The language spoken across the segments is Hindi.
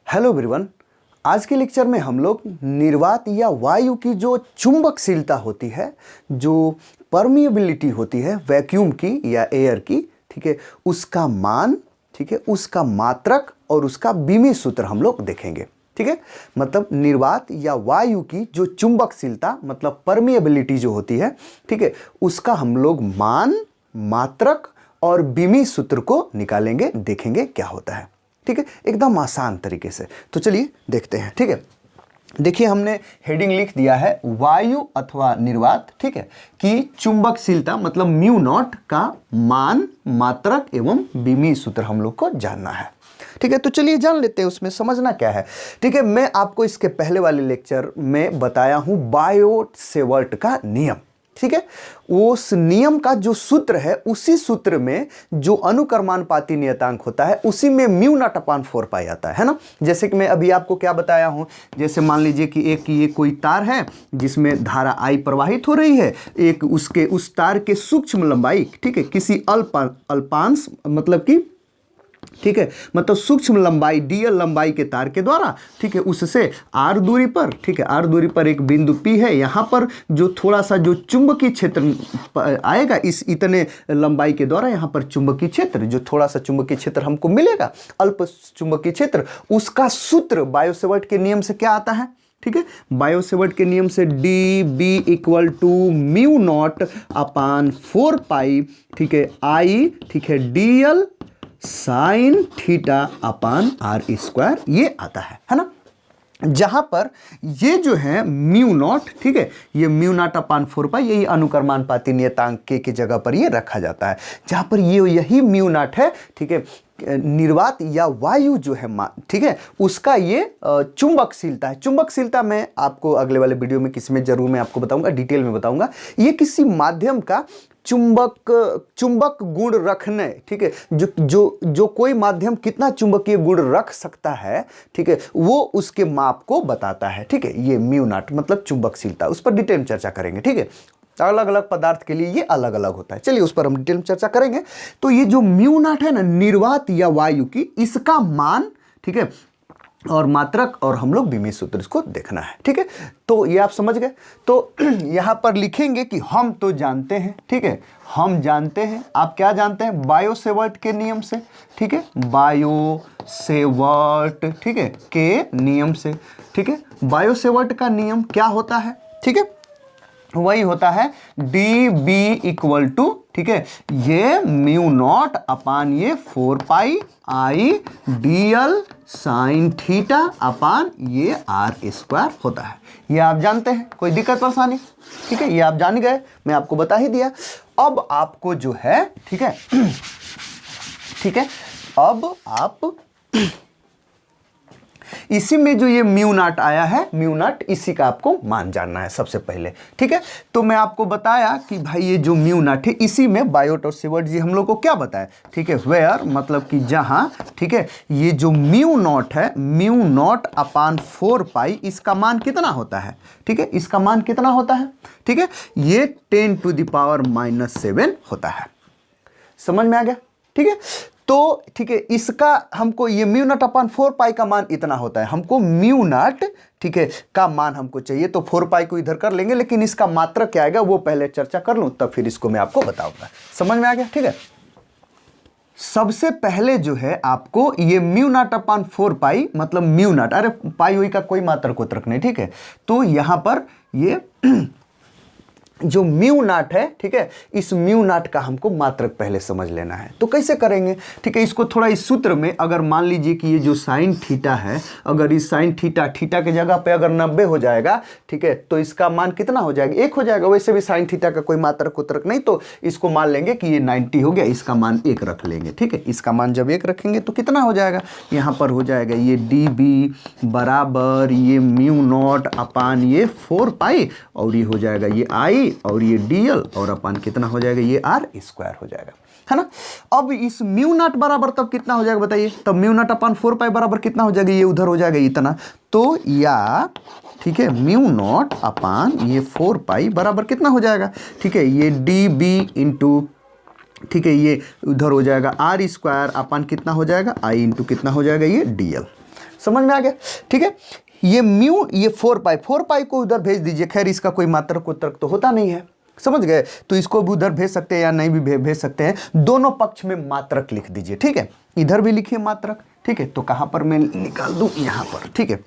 Hello everyone. आज के लेक्चर में हम लोग निर्वात या वायु की जो चुंबकशीलता होती है, जो परमिएबिलिटी होती है वैक्यूम की या एयर की, ठीक है, उसका मान, ठीक है, उसका मात्रक और उसका बीमी सूत्र हम लोग देखेंगे। ठीक है, मतलब निर्वात या वायु की जो चुंबकशीलता मतलब परमिएबिलिटी जो होती है, ठीक है, उसका हम लोग मान, मात्रक और बीमी सूत्र को निकालेंगे, देखेंगे क्या होता है। ठीक है, एकदम आसान तरीके से। तो चलिए देखते हैं। ठीक है, देखिए हमने हेडिंग लिख दिया है वायु अथवा निर्वात, ठीक है, कि चुंबकशीलता मतलब म्यू नॉट का मान, मात्रक एवं बीमी सूत्र हम लोग को जानना है। ठीक है, तो चलिए जान लेते हैं उसमें समझना क्या है। ठीक है, मैं आपको इसके पहले वाले लेक्चर में बताया हूं बायो-सेवर्ट का नियम। ठीक है, उस नियम का जो सूत्र है, उसी सूत्र में जो अनुक्रमानुपाती नियतांक होता है उसी में म्यू नॉट अपान 4 पाई आता है ना। जैसे कि मैं अभी आपको क्या बताया हूं, जैसे मान लीजिए कि एक ये कोई तार है जिसमें धारा आई प्रवाहित हो रही है, एक उसके उस तार के सूक्ष्म लंबाई, ठीक है, किसी अल्पांश मतलब कि, ठीक है, मतलब सूक्ष्म लंबाई डीएल लंबाई के तार के द्वारा, ठीक है, उससे आर दूरी पर, ठीक है, आर दूरी पर एक बिंदु पी है, यहाँ पर जो थोड़ा सा जो चुंबकीय क्षेत्र आएगा इस इतने लंबाई के द्वारा, यहाँ पर चुंबकीय क्षेत्र जो थोड़ा सा चुंबकीय क्षेत्र हमको मिलेगा, अल्प चुंबकीय क्षेत्र, उसका सूत्र बायो-सेवर्ट के नियम से क्या आता है। ठीक है, बायो-सेवर्ट के नियम से D B equal to mu naught upon 4 pi, ठीक है, आई, ठीक है, DL sine theta upon R square, ये आता है ना। जहां पर ये जो है म्यू नॉट, ठीक है, ये म्यू नॉट अपान 4 पाई, यही अनुक्रमानुपाती नियतांक के की जगह पर ये रखा जाता है, जहां पर ये यही म्यू नॉट है, ठीक है, निर्वात या वायु जो है, ठीक है, उसका ये चुंबकशीलता है। चुंबकशीलता मैं आपको अगले वाले वीडियो में किसी में जरूर मैं आपको बताऊंगा, डिटेल में बताऊंगा। ये किसी माध्यम का चुंबक गुण रखने, ठीक है, जो कोई माध्यम कितना चुंबकीय गुण रख सकता है, ठीक है, वो उसके माप को बताता है। ठीक है, ये म्यू नॉट मतलब चुंबकशीलता, उस पर डिटेल में चर्चा करेंगे। ठीक है, अलग अलग पदार्थ के लिए ये अलग अलग होता है, चलिए उस पर हम डिटेल में चर्चा करेंगे। तो ये जो म्यू नॉट है ना निर्वात या वायु की, इसका मान, ठीक है, और मात्रक और हम लोग बीमी सूत्र इसको देखना है। ठीक है, तो ये आप समझ गए। तो यहां पर लिखेंगे कि हम तो जानते हैं, ठीक है, हम जानते हैं। आप क्या जानते हैं? बायो-सेवर्ट के नियम से, ठीक है, बायो-सेवर्ट, ठीक है, के नियम से। ठीक है, बायो-सेवर्ट का नियम क्या होता है? ठीक है, वही होता है डी बी इक्वल टू, ठीक है, ये म्यू नॉट अपान ये 4 पाई आई डीएल साइन थीटा अपान ये आर स्क्वायर होता है। ये आप जानते हैं, कोई दिक्कत परेशानी? ठीक है, ये आप जान गए, मैं आपको बता ही दिया। अब आपको जो है, ठीक है, ठीक है, अब आप इसी में जो ये म्यू नॉट आया है, म्यू नॉट, इसी का आपको मान जानना है सबसे पहले। ठीक है, तो मैं आपको बताया कि भाई ये जो म्यू नॉट है, इसी में बायोट और सेवर्ट जी हम लोग को क्या बताया, ठीक है, वेयर मतलब कि जहां, ठीक है, ये जो म्यू नॉट है, म्यू नॉट अपान 4 पाई, इसका मान कितना होता है? ठीक है, इसका मान कितना होता है? ठीक है, ये 10⁻⁻7 होता है। समझ में आ गया? ठीक है, तो ठीक है, इसका हमको ये म्यू नॉट अपान 4 पाई का मान इतना होता है, हमको म्यू नॉट, ठीक है, का मान हमको चाहिए, तो 4 पाई को इधर कर लेंगे, लेकिन इसका मात्रक क्या आएगा वो पहले चर्चा कर लूं, तब फिर इसको मैं आपको बताऊंगा। समझ में आ गया? ठीक है, सबसे पहले जो है आपको ये म्यू नॉट अपान 4 पाई मतलब म्यू नॉट, अरे पाई हुई का कोई मात्रक उतरक नहीं, ठीक है, तो यहां पर ये जो म्यू नॉट है, ठीक है, इस म्यू नॉट का हमको मात्रक पहले समझ लेना है। तो कैसे करेंगे? ठीक है, इसको थोड़ा इस सूत्र में, अगर मान लीजिए कि ये जो साइन थीटा है, अगर इस साइन थीटा के जगह पे अगर 90 हो जाएगा, ठीक है, तो इसका मान कितना हो जाएगा? 1 हो जाएगा। वैसे भी साइन थीटा का कोई मात्रक उतरक नहीं, तो इसको मान लेंगे कि ये 90 हो गया, इसका मान 1 रख लेंगे। ठीक है, इसका मान जब 1 रखेंगे तो कितना हो जाएगा? यहाँ पर हो जाएगा ये डी बी बराबर ये म्यू नॉट अपान ये 4 पाई, और ये हो जाएगा ये आई और ये डीएल, और अपान कितना हो जाएगा? ये आर स्क्वायर हो जाएगा, है ना। अब इस म्यू नॉट बराबर तब कितना हो जाएगा बताइए? तब म्यू नॉट अपान 4 पाई बराबर कितना हो जाएगा? ये उधर हो जाएगा इतना, तो या, ठीक है, म्यू नॉट अपान ये 4 पाई बराबर कितना हो जाएगा? ठीक है, ये डी बी इंटू, ठीक है, ये उधर हो जाएगा आर स्क्वायर अपान कितना हो जाएगा? आई इंटू कितना हो जाएगा? ये डीएल। समझ में आ गया, ठीक है। ये म्यू, ये 4 पाई को उधर भेज दीजिए। खैर इसका कोई मात्रक उत्रक तो होता नहीं है, समझ गए, तो इसको भी उधर भेज सकते हैं या नहीं भी भेज सकते हैं। दोनों पक्ष में मात्रक लिख दीजिए, ठीक है। इधर भी लिखिए मात्रक, ठीक है। तो कहाँ पर मैं निकाल दूँ, यहाँ पर, ठीक है।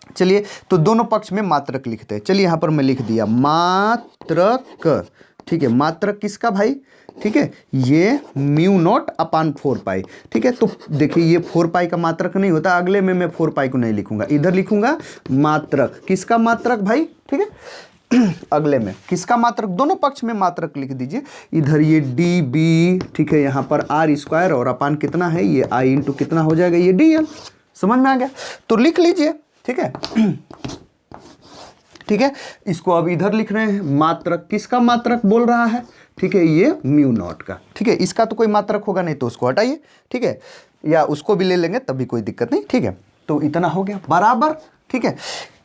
चलिए तो दोनों पक्ष में मात्रक लिखते हैं। चलिए यहाँ पर मैं लिख दिया मात्रक, ठीक है। मात्रक किसका भाई, ठीक है, ये म्यू नॉट अपान 4 पाई, ठीक है। तो देखिए ये 4 पाई का मात्रक नहीं होता, अगले में मैं 4 पाई को नहीं लिखूंगा, इधर लिखूंगा मात्रक। किसका मात्रक भाई, ठीक है। अगले में किसका मात्रक, दोनों पक्ष में मात्रक लिख दीजिए। इधर ये डी बी, ठीक है, यहाँ पर आर स्क्वायर और अपान कितना है, ये आई इंटू कितना हो जाएगा, ये डी एल। समझ में आ गया, तो लिख लीजिए, ठीक है। ठीक है, इसको अब इधर लिख रहे हैं। मात्रक किसका मात्रक बोल रहा है, ठीक है, ये म्यू नॉट का, ठीक है। इसका तो कोई मात्रक होगा नहीं तो उसको हटाइए, ठीक है, या उसको भी ले लेंगे तब भी कोई दिक्कत नहीं, ठीक है। तो इतना हो गया बराबर, ठीक है।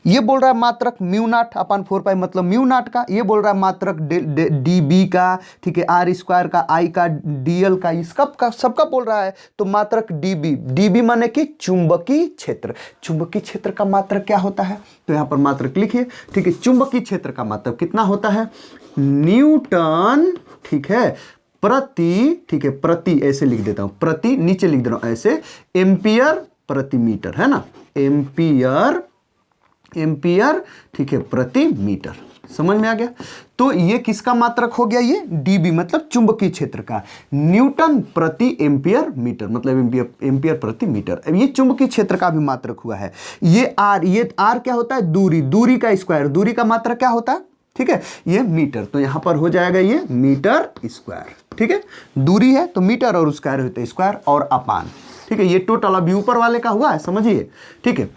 ये बोल रहा है मात्रक म्यू नॉट अपान 4 पाई मतलब म्यू नॉट का, ये बोल रहा है मात्रक डी बी का, ठीक है, आर स्क्वायर का, आई का, डी एल का, इसका सबका बोल रहा है। तो मात्रक डी बी माने कि चुंबकीय क्षेत्र। चुंबकीय क्षेत्र का मात्रक क्या होता है, तो यहाँ पर मात्रक लिखिए, ठीक है। चुंबकीय क्षेत्र का मात्रक कितना होता है, न्यूटन, ठीक है, प्रति, ठीक है, प्रति ऐसे लिख देता हूं, प्रति नीचे लिख दे रहा हूं ऐसे, एम्पियर प्रति मीटर, है ना, एम्पियर, ठीक है, प्रति मीटर। समझ में आ गया। तो ये किसका मात्रक हो गया, ये डीबी मतलब चुंबकीय क्षेत्र का, न्यूटन प्रति एम्पियर मीटर मतलब एम्पियर प्रति मीटर। अब ये चुंबकीय क्षेत्र का भी मात्रक हुआ है। ये आर क्या होता है, दूरी का स्क्वायर, दूरी का मात्रक क्या होता है, ठीक है, ये मीटर। तो यहां पर हो जाएगा ये मीटर स्क्वायर, ठीक है। दूरी है तो मीटर और स्क्वायर होते हैं स्क्वायर और अपान, ठीक है। ये टोटल अभी ऊपर वाले का हुआ है, समझिए, ठीक है।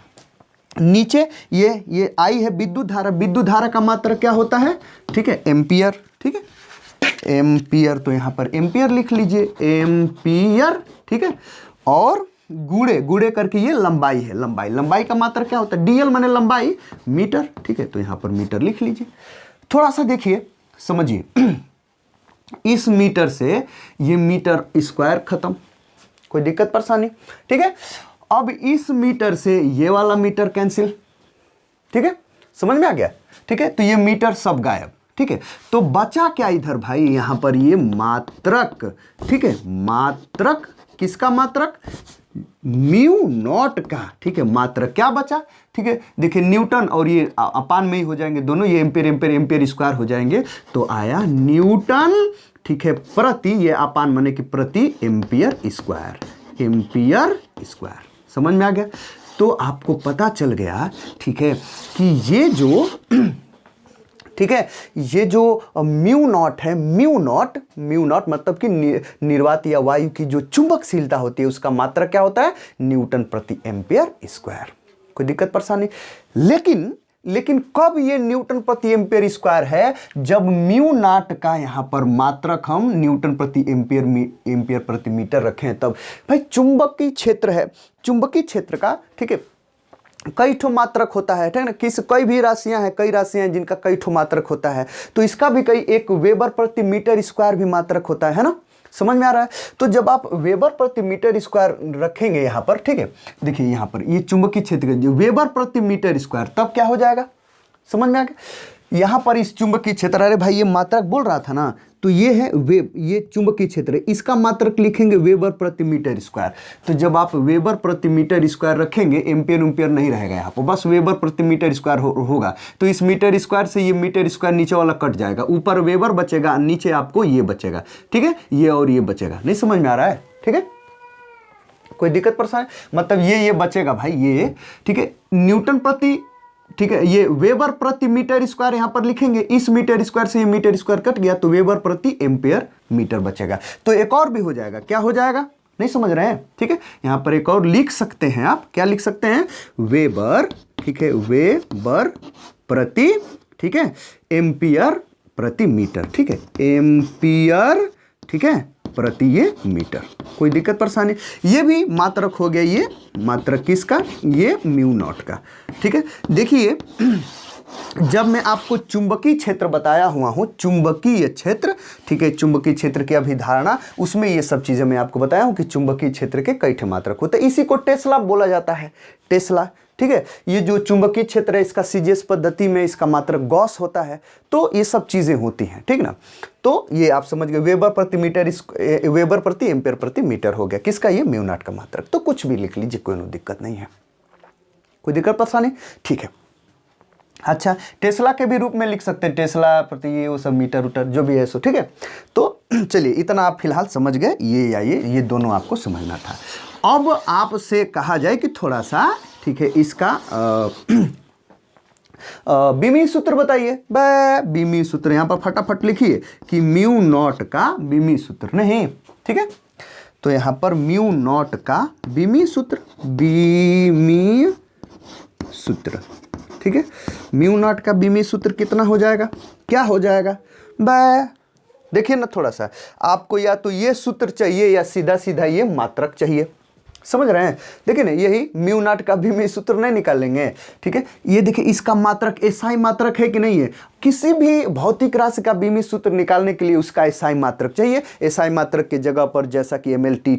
नीचे ये आई है विद्युत धारा, विद्युत धारा का मात्रक क्या होता है, ठीक है, एम्पियर, ठीक है, एम्पियर। तो यहां पर एम्पियर लिख लीजिए, एम्पियर, ठीक है। और गुड़े करके ये लंबाई है, लंबाई का मात्रक क्या होता है, डीएल माने लंबाई, मीटर, ठीक है। तो यहां पर मीटर लिख लीजिए। थोड़ा सा देखिए, समझिए, इस मीटर से ये मीटर स्क्वायर खत्म, कोई दिक्कत परेशानी, ठीक है। अब इस मीटर से ये वाला मीटर कैंसिल, ठीक है, समझ में आ गया, ठीक है। तो ये मीटर सब गायब, ठीक है। तो बचा क्या इधर भाई, यहां पर ये मात्रक, ठीक है, मात्रक किसका मात्रक, म्यू नॉट का, ठीक है। मात्रक क्या बचा, ठीक है, देखिए न्यूटन और ये अपान में ही हो जाएंगे दोनों, ये एम्पियर स्क्वायर हो जाएंगे। तो आया न्यूटन, ठीक है, प्रति, ये अपान माने कि प्रति एम्पियर स्क्वायर, समझ में आ गया। तो आपको पता चल गया, ठीक है, कि ये जो ठीक है, ये जो म्यू नॉट है, म्यू नॉट मतलब कि निर्वात या वायु की जो चुंबकशीलता होती है उसका मात्रक क्या होता है, न्यूटन प्रति एम्पियर स्क्वायर। कोई दिक्कत परेशानी, लेकिन कब ये न्यूटन प्रति एम्पियर स्क्वायर है, जब म्यू नॉट का यहां पर मात्रक हम न्यूटन प्रति एम्पियर प्रति मीटर रखें तब। भाई चुंबकीय क्षेत्र है, चुंबकीय क्षेत्र का, ठीक है, कई ठो मात्रक होता है, ठीक है ना। कई भी राशियां हैं, कई राशियां हैं जिनका कई ठो मात्रक होता है, तो इसका भी एक वेबर प्रति मीटर स्क्वायर भी मात्रक होता है ना। समझ में आ रहा है। तो जब आप वेबर प्रति मीटर स्क्वायर रखेंगे यहाँ पर, ठीक है, देखिए यहाँ पर ये चुंबकीय क्षेत्र जो वेबर प्रति मीटर स्क्वायर, तब क्या हो जाएगा, समझ में आ गया। यहाँ पर इस चुंबकीय क्षेत्र, अरे भाई ये मात्रक बोल रहा था ना, तो ये है ये चुंबकीय क्षेत्र है, इसका मात्रक लिखेंगे वेबर प्रति मीटर स्क्वायर। तो जब आप वेबर प्रति मीटर स्क्वायर रखेंगे, एम्पियर नहीं रहेगा यहाँ पर, बस वेबर प्रति मीटर स्क्वायर होगा। तो इस मीटर स्क्वायर से ये मीटर स्क्वायर नीचे वाला कट जाएगा, ऊपर वेबर बचेगा, नीचे आपको ये बचेगा, ठीक है, ये और ये बचेगा। नहीं समझ में आ रहा है, ठीक है, कोई दिक्कत परेशानी, मतलब ये बचेगा भाई, ये, ठीक है, न्यूटन प्रति, ठीक है, ये वेबर प्रति मीटर स्क्वायर यहां पर लिखेंगे, इस मीटर स्क्वायर से ये मीटर स्क्वायर कट गया तो वेबर प्रति एम्पियर मीटर बचेगा। तो एक और भी हो जाएगा, क्या हो जाएगा, नहीं समझ रहे हैं, ठीक है। यहां पर एक और लिख सकते हैं आप, क्या लिख सकते हैं, वेबर, ठीक है, वेबर प्रति, ठीक है, एम्पियर प्रति मीटर, ठीक है, एम्पियर, ठीक है, प्रति ये मीटर। कोई दिक्कत परेशानी, ये भी मात्रक हो गया, ये मात्रक किसका, ये म्यू नॉट का, ठीक है। देखिए जब मैं आपको चुंबकीय क्षेत्र बताया हुआ हूं, चुंबकीय क्षेत्र, ठीक है, चुंबकीय क्षेत्र की अभिधारणा, उसमें ये सब चीजें मैं आपको बताया हूं कि चुंबकीय क्षेत्र के कई ठे मात्रक होते हैं। इसी को टेस्ला बोला जाता है, टेस्ला, ठीक है। ये जो चुंबकीय क्षेत्र है, इसका सीजीएस पद्धति में इसका मात्रक गॉस होता है। तो ये सब चीजें होती हैं, ठीक ना। तो ये आप समझ गए, वेबर प्रति मीटर, वेबर प्रति एम्पियर प्रति मीटर हो गया किसका, ये म्यू नॉट का मात्रक। तो कुछ भी लिख लीजिए, कोई दिक्कत नहीं है, कोई दिक्कत परेशानी, ठीक है। अच्छा, टेस्ला के भी रूप में लिख सकते हैं, टेस्ला प्रति ये वो सब मीटर उटर जो भी है सो, ठीक है। तो चलिए इतना आप फिलहाल समझ गए, ये या ये दोनों आपको समझना था। अब आपसे कहा जाए कि थोड़ा सा, ठीक है, इसका बीमी सूत्र बताइए। बीमी सूत्र यहां पर फटाफट लिखिए कि म्यू नॉट का बीमी सूत्र, नहीं, ठीक है। तो यहां पर म्यू नॉट का बीमी सूत्र, बीमी सूत्र, ठीक है। म्यू नॉट का बीमी सूत्र कितना हो जाएगा, क्या हो जाएगा, देखिए ना, थोड़ा सा आपको या तो ये सूत्र चाहिए या सीधा सीधा ये मात्रक चाहिए, समझ रहे हैं। देखिए ना, यही म्यू नॉट का बीमी सूत्र नहीं निकालेंगे, ठीक है। ये देखिए, इसका मात्रक एसआई मात्रक है कि नहीं है। किसी भी भौतिक राशि का बीमी सूत्र निकालने के लिए उसका एसआई मात्रक चाहिए। एसआई मात्रक की जगह पर जैसा कि MLT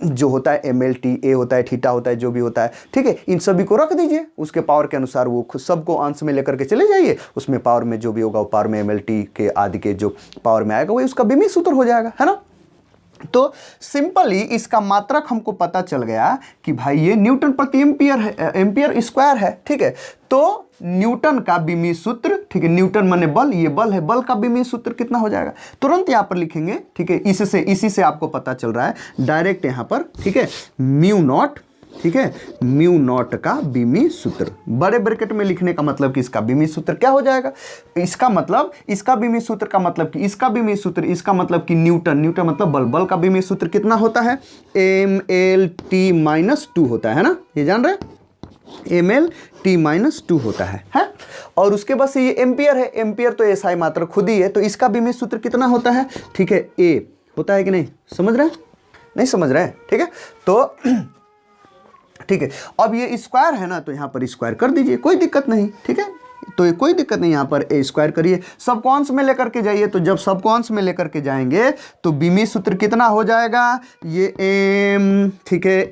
जो होता है, MLT ए होता है, थीटा होता है, जो भी होता है, ठीक है, इन सभी को रख दीजिए उसके पावर के अनुसार, वो सबको अंश में लेकर के चले जाइए, उसमें पावर में जो भी होगा वो पावर में MLT के आदि के जो पावर में आएगा वही उसका बीमी सूत्र हो जाएगा, है ना। तो सिंपली इसका मात्रक हमको पता चल गया कि भाई ये न्यूटन प्रति एम्पियर है, एम्पियर स्क्वायर है, ठीक है। तो न्यूटन का बीमी सूत्र, ठीक है, न्यूटन माने बल, ये बल है, बल का बीमी सूत्र कितना हो जाएगा, तुरंत यहां पर लिखेंगे, ठीक है। इसी से आपको पता चल रहा है डायरेक्ट यहां पर, ठीक है, म्यू नॉट, ठीक है, म्यू नॉट का बीमी सूत्र बड़े ब्रैकेट में लिखने का मतलब कि इसका बीमी सूत्र क्या हो जाएगा, इसका मतलब, इसका बीमी सूत्र का मतलब कि इसका बीमी सूत्र, इसका मतलब कि न्यूटन, न्यूटन मतलब बल, बल का बीमी सूत्र कितना होता है, MLT-2 होता है ना, ये जान रहे हैं, MLT-2 होता है? और उसके बाद से ये एम्पियर है, एम्पियर तो एसआई मात्रक खुद ही है, तो इसका बीमी सूत्र कितना होता है, ठीक है, ए होता है कि नहीं, समझ रहे हैं, नहीं समझ रहे हैं, ठीक है। तो ठीक है, अब ये स्क्वायर है ना, तो यहाँ पर स्क्वायर कर दीजिए, कोई दिक्कत नहीं, ठीक है। तो ये कोई दिक्कत नहीं, यहाँ पर ए स्क्वायर करिए, सबको अंश में लेकर के जाइए। तो जब सबको अंश में लेकर के जाएंगे तो बीमी सूत्र कितना हो जाएगा, ये M, ठीक है,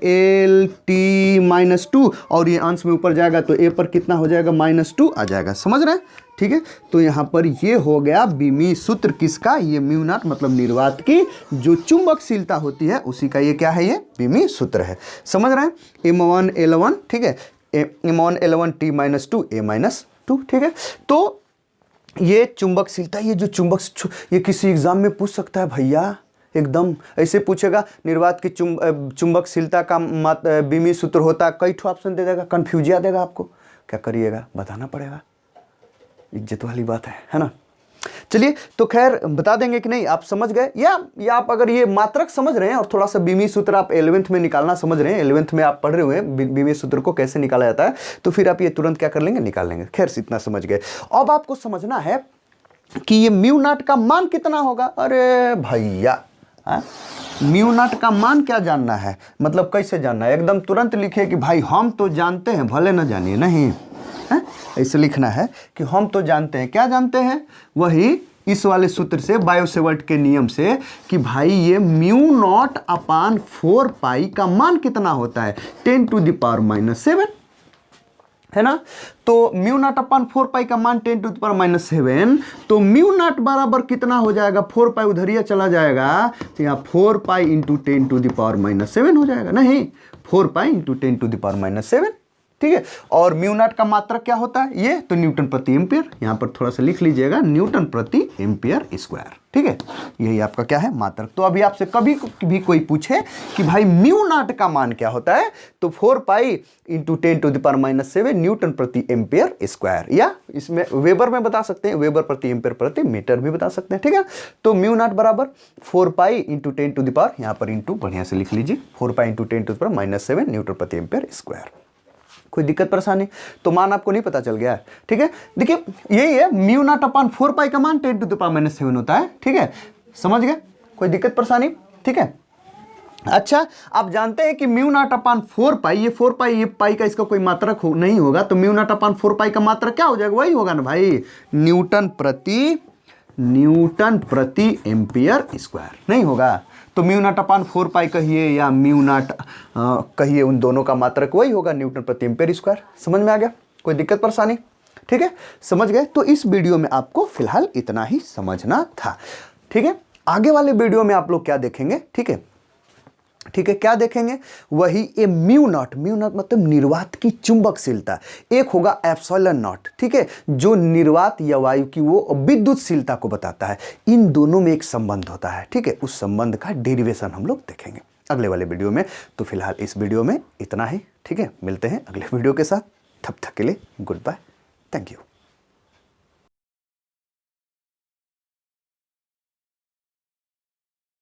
LT-2, और ये अंश में ऊपर जाएगा तो ए पर कितना हो जाएगा, -2 आ जाएगा, समझ रहे हैं, ठीक है। तो यहाँ पर ये हो गया बीमी सूत्र किसका, ये म्यू नॉट मतलब निर्वात की जो चुंबकशीलता होती है उसी का ये क्या है, ये बीमी सूत्र है, समझ रहे हैं। M1L1, ठीक है, M1L1T-2 A-2, ठीक है। तो ये चुंबकशीलता, ये जो ये किसी एग्जाम में पूछ सकता है भैया, एकदम ऐसे पूछेगा, निर्वात की चुंबकशीलता का बीमी सूत्र होता है, कई ठो ऑप्शन दे देगा, कन्फ्यूजिया देगा आपको, क्या करिएगा, बताना पड़ेगा, इज्जत वाली बात है ना। चलिए, तो खैर बता देंगे कि नहीं, आप समझ गए, या आप अगर ये मात्रक समझ रहे हैं और थोड़ा सा बीमी सूत्र आप 11th में निकालना समझ रहे हैं, 11th में आप पढ़ रहे हैं बीमी सूत्र को कैसे निकाला जाता है, तो फिर आप ये तुरंत क्या कर लेंगे, निकाल लेंगे। खैर इतना समझ गए। अब आपको समझना है कि ये म्यू नॉट का मान कितना होगा। अरे भैया, म्यू नॉट का मान क्या जानना है, मतलब कैसे जानना है, एकदम तुरंत लिखे कि भाई हम तो जानते हैं, भले ना जानिए, नहीं है, ऐसे लिखना है कि हम तो जानते हैं। क्या जानते हैं, वही इस वाले सूत्र से, बायो-सेवर्ट के नियम से, कि भाई ये म्यू नॉट अपान 4 पाई का मान कितना होता है, 10⁻⁻7 है ना। तो म्यू नॉट अपान 4 पाई का मान 10⁻⁻7, तो म्यू नॉट बराबर कितना हो जाएगा, 4 पाई उधरिया चला जाएगा, तो यहाँ 4 पाई इंटू 10⁻⁻7 हो जाएगा, नहीं 4 पाई इंटू 10⁻�7, ठीक है। और म्यू नॉट का मात्रक क्या होता है, ये तो न्यूटन प्रति एम्पियर, यहां पर थोड़ा सा लिख लीजिएगा, न्यूटन प्रति एम्पियर स्क्वायर, ठीक है। यही आपका क्या है, मात्रक। तो अभी आपसे कभी भी कोई पूछे कि भाई म्यू नॉट का मान क्या होता है, तो 4 पाई इंटू 10⁻⁻7 न्यूटन प्रति एम्पियर स्क्वायर, या इसमें वेबर में बता सकते हैं, वेबर प्रति एम्पियर प्रति मीटर भी बता सकते हैं, ठीक है। तो म्यू नॉट बराबर 4 पाई इंटू 10⁻, यहाँ पर इंटू बढ़िया से लिख लीजिए, 4 पाई इंटू 10⁻⁻7 न्यूटन प्रति एम्पियर स्क्वायर। कोई दिक्कत परेशानी, तो मान आपको नहीं पता चल गया, ठीक है। देखिए यही है, म्यू नॉट अपान 4 पाई का मान 10⁻⁻7 होता है, ठीक है, समझ गए, कोई दिक्कत परेशानी, ठीक है। अच्छा, आप जानते हैं कि म्यू नॉट अपान 4 पाई, ये 4 पाई, ये पाई का इसका कोई मात्रक नहीं होगा, तो म्यू नॉट अपान 4 पाई का मात्रक क्या हो जाएगा? वही होगा ना भाई, न्यूटन प्रति एम्पियर स्क्वायर, नहीं होगा? तो म्यू नॉट अपान 4 पाई कहिए या म्यू नॉट कहिए, उन दोनों का मात्रक वही होगा, न्यूटन प्रति एम्पियर स्क्वायर। समझ में आ गया? कोई दिक्कत परेशानी? ठीक है, समझ गए? तो इस वीडियो में आपको फिलहाल इतना ही समझना था। ठीक है, आगे वाले वीडियो में आप लोग क्या देखेंगे? ठीक है, ठीक है, क्या देखेंगे? वही ए म्यू नॉट मतलब निर्वात की चुंबकशीलता, एक होगा एप्सिलॉन नॉट, ठीक है, जो निर्वात या वायु की वो विद्युतशीलता को बताता है। इन दोनों में एक संबंध होता है, ठीक है, उस संबंध का डेरिवेशन हम लोग देखेंगे अगले वाले वीडियो में। तो फिलहाल इस वीडियो में इतना ही, ठीक है, मिलते हैं अगले वीडियो के साथ, तब तक के लिए गुड बाय, थैंक यू।